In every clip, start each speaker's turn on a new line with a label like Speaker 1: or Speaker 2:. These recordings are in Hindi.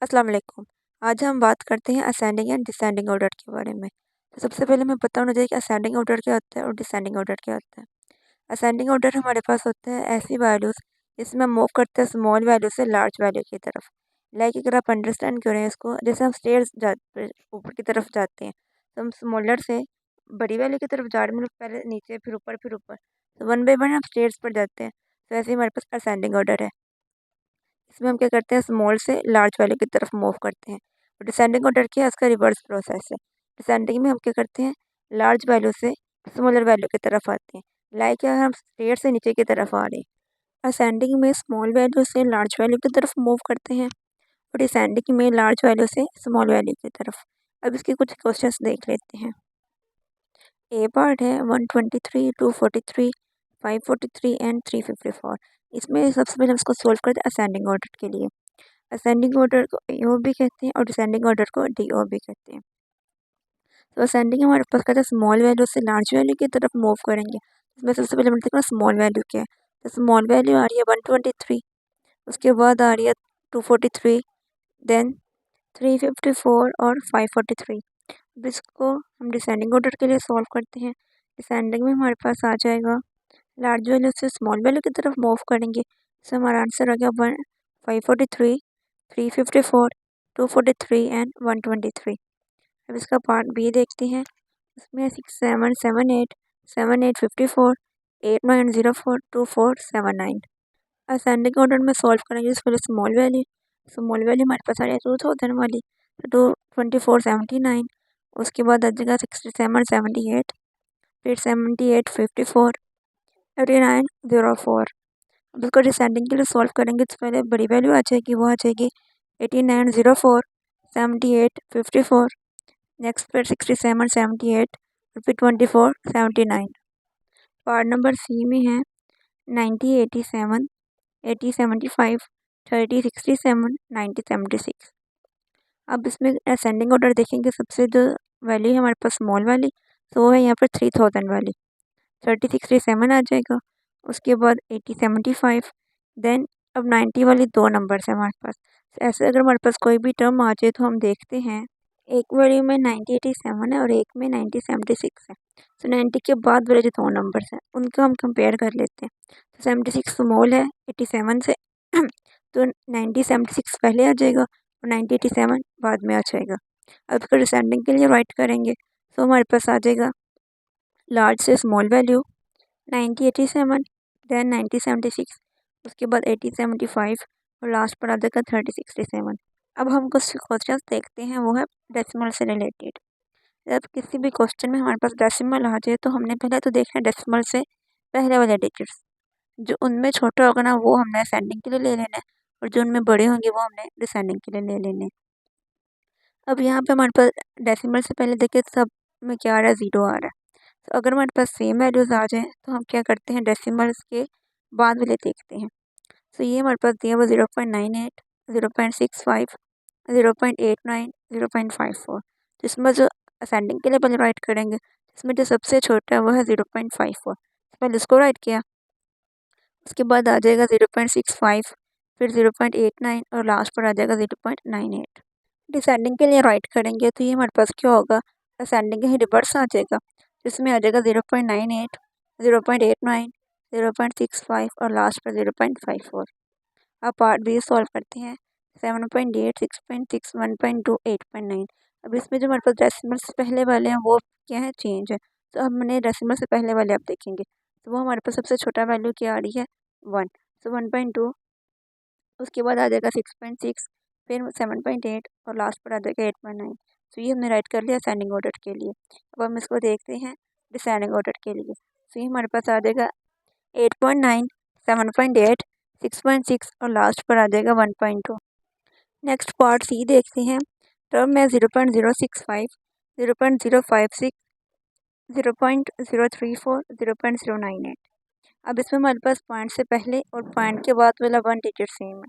Speaker 1: अस्सलाम वालेकुम। आज हम बात करते हैं असेंडिंग एंड डिसेंडिंग ऑर्डर के बारे में। तो सबसे पहले हमें पता होना चाहिए कि असेंडिंग ऑर्डर क्या होता है और डिसेंडिंग ऑर्डर क्या होता है। असेंडिंग ऑर्डर हमारे पास होता है ऐसी वैल्यूज़ जिसमें हम मूव करते हैं स्मॉल वैल्यू से लार्ज वैल्यू की तरफ। लाइक अगर आप अंडरस्टैंड करें इसको, जैसे हम स्टेयर्स जाते ऊपर की तरफ जाते हैं, तो हम स्मॉलर से बड़ी वैल्यू की तरफ जा रहे हैं, मतलब पहले नीचे फिर ऊपर फिर ऊपर, तो वन बाई वन हम स्टेयर्स पर जाते हैं। तो ऐसे ही हमारे पास असेंडिंग ऑर्डर है। इसमें हम क्या करते हैं, स्मॉल से लार्ज वैल्यू की तरफ मूव करते हैं। और डिसेंडिंग ऑर्डर क्या है, इसका रिवर्स प्रोसेस है। डिसेंडिंग में हम क्या करते हैं, लार्ज वैल्यू से स्मॉलर वैल्यू की तरफ आते हैं। लाइक हम स्टेयर से नीचे की तरफ आ रहे हैं। असेंडिंग में स्मॉल वैल्यू से लार्ज वैल्यू की तरफ मूव करते हैं और डिसेंडिंग में लार्ज वैल्यू से स्मॉल वैल्यू की तरफ। अब इसके कुछ क्वेश्चंस देख लेते हैं। ए पार्ट है 123, 243, 543 एंड 354। इसमें सबसे पहले हम इसको सोल्व करते हैं असेंडिंग ऑर्डर के लिए। असेंडिंग ऑर्डर को एओ भी कहते हैं और डिसेंडिंग ऑर्डर को डीओ भी कहते हैं। तो असेंडिंग हमारे पास कहते हैं स्मॉल वैल्यू से लार्ज वैल्यू की तरफ मूव करेंगे। इसमें सबसे पहले हम देखते हैं स्मॉल वैल्यू क्या है। तो स्मॉल वैल्यू आ रही है 123, उसके बाद आ रही है 243, देन 354 और 543। अब इसको हम डिसेंडिंग ऑर्डर के लिए सॉल्व करते हैं। डिसेंडिंग में हमारे पास आ जाएगा, लार्ज वैल्यू से स्मॉल वैल्यू की तरफ मूव करेंगे, इससे हमारा आंसर आ गया 543, 354, 243 एंड 123। अब इसका पार्ट बी देखते हैं। इसमें 6778, 7854, 8904, 2479। असेंडिंग ऑर्डर में सॉल्व करेंगे। इस पहले स्मॉल वैल्यू हमारे पास आ रही है 2000 वाली, तो 2479। उसके बाद आ जाएगा 6778, फिर 7854, 8904। अब इसको डिसेंडिंग के लिए सॉल्व करेंगे तो पहले बड़ी वैल्यू आ जाएगी, वो आ जाएगी 8904, 7854, नेक्स्ट फिर 6778 और फिर 2479। पार्ट नंबर सी में है 9087, 8075, 3067, 9076। अब इसमें असेंडिंग ऑर्डर देखेंगे, सबसे जो वैल्यू है हमारे पास स्मॉल वाली, तो वो है यहाँ पर 3000 वाली, 3067 आ जाएगा। उसके बाद 8075, देन अब 90 वाली दो नंबर्स है हमारे पास। ऐसे अगर हमारे पास कोई भी टर्म आ जाए तो हम देखते हैं, एक वैल्यू में 9087 है और एक में 9076 है। तो 90 के बाद वाले जो दो नंबर्स हैं उनका हम कंपेयर कर लेते हैं। तो 76 स्मॉल है 87 से तो 9076 पहले आ जाएगा और 9087 बाद में आ जाएगा। अब इसको डिसेंडिंग के लिए राइट करेंगे तो हमारे पास आ जाएगा लार्ज से स्मॉल वैल्यू 9087, देन 9076, उसके बाद 8075 और लास्ट पर आ जाएगा 3067। अब हम कुछ क्वेश्चन देखते हैं, वो है डेसिमल से रिलेटेड। जब किसी भी क्वेश्चन में हमारे पास डेसिमल आ जाए तो हमने पहले तो देखना है डेसिमल से पहले वाले डिजिट्स, जो उनमें छोटा होगा ना वो हमने असेंडिंग के लिए ले लेना है और जो उनमें बड़े होंगे वो हमने डिसेंडिंग के लिए ले लेने हैं। अब यहाँ पे हमारे पास डेसिमल से पहले देखिए सब में क्या आ रहा है, ज़ीरो आ रहा है। तो अगर हमारे पास सेम वैल्यूज़ आ जाए तो हम क्या करते हैं, डेसिमल्स के बाद वाले देखते हैं। तो ये हमारे पास दिया हुआ 0.98, 0.65, 0.89, 0.54। तो इसमें जो असेंडिंग के लिए पहले राइट करेंगे, इसमें जो सबसे छोटा है वो है 0.54। पहले इसको राइट किया, उसके बाद आ जाएगा 0.65, फिर 0.89 और लास्ट पर आ जाएगा 0.98। डिसेंडिंग के लिए राइट करेंगे तो ये हमारे पास क्या होगा, असेंडिंग ही रिवर्स आ जाएगा, जिसमें आ जाएगा 0.98, 0.89, 0.65 और लास्ट पर 0.54। अब पार्ट बी सॉल्व करते हैं। 7.8, 6.6, 1.2, 8.9। अब इसमें जो हमारे पास डेसिमल से पहले वाले हैं वो क्या है, चेंज है। तो हमने डेसिमल से पहले वाले आप देखेंगे तो वो हमारे पास सबसे छोटा वैल्यू क्या आ रही है, 1। तो 1.2, उसके बाद आ जाएगा 6.6, फिर 7.8 और लास्ट पर आ जाएगा 8.9। तो ये हमने राइट कर लिया असेंडिंग ऑर्डर के लिए। अब हम इसको देखते हैं डिसेंडिंग ऑर्डर के लिए। तो ये हमारे पास आ जाएगा 8.9, 7.8, 6.6 और लास्ट पर आ जाएगा 1.2। नेक्स्ट पार्ट सी देखते हैं। टर्म में 0.065, 0.056, 0.034, 0.098। अब इसमें हमारे पास पॉइंट से पहले और पॉइंट के बाद वाला वन डिजिट सेम है,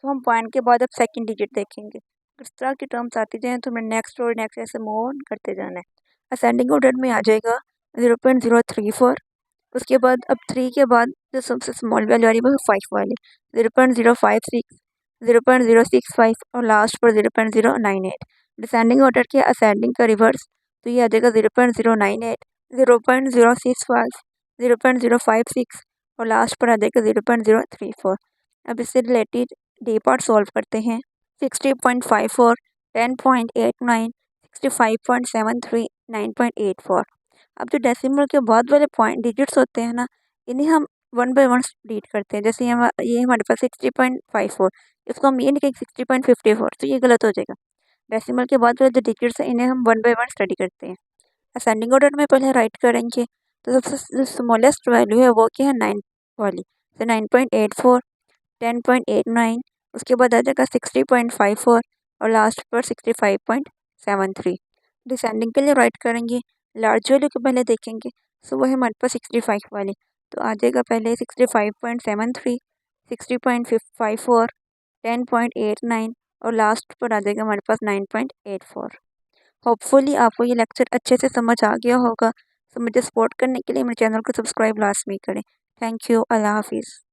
Speaker 1: तो हम पॉइंट के बाद अब सेकंड डिजिट देखेंगे। इस तरह की टर्म्स आती जाएँ तो हमें नेक्स्ट और नेक्स्ट ऐसे मूव ऑन करते जाना है। असेंडिंग ऑर्डर में आ जाएगा 0.034, उसके बाद अब 3 के बाद जो सबसे स्मॉल वैल्यू आ रही है वो 5 वाली, 0.056, 0.065 और लास्ट पर 0.098। डिसेंडिंग ऑर्डर के असेंडिंग का रिवर्स, तो ये आ जाएगा 0.098, 0.065, 0.056 और लास्ट पर आ जाएगा 0.034। अब इससे रिलेटेड डी पार्ट सॉल्व करते हैं। 60.54, 10.89, 65.73, 9.84। अब जो डेसिमल के बाद वाले पॉइंट डिजिट्स होते हैं ना, इन्हें हम 1 बाय 1 रीड करते हैं। जैसे ये हमारे पास 60.54, इसको हम ये नहीं कहेंगे 60.54, तो ये गलत हो जाएगा। डेसिमल के बाद वाले जो डिजिट्स हैं इन्हें हम 1 बाय 1 स्टडी करते हैं। असेंडिंग ऑर्डर में पहले राइट करेंगे, तो सबसे जो स्मॉलेस्ट वैल्यू है वो क्या है, 9 वाली, तो 9.84, 10.89, उसके बाद आ जाएगा 60.54 और लास्ट पर 65.73। डिसेंडिंग के लिए राइट करेंगे, लार्ज वैल्यू को पहले देखेंगे, सो वो है हमारे पास 65 वाली, तो आ जाएगा पहले 65.73, 60.54, 10.89 और लास्ट पर आ जाएगा हमारे पास 9.84। होपफुली आपको ये लेक्चर अच्छे से समझ आ गया होगा। तो मुझे सपोर्ट करने के लिए मेरे चैनल को सब्सक्राइब लाजमी करें। Thank you. अल्लाह हाफिज़।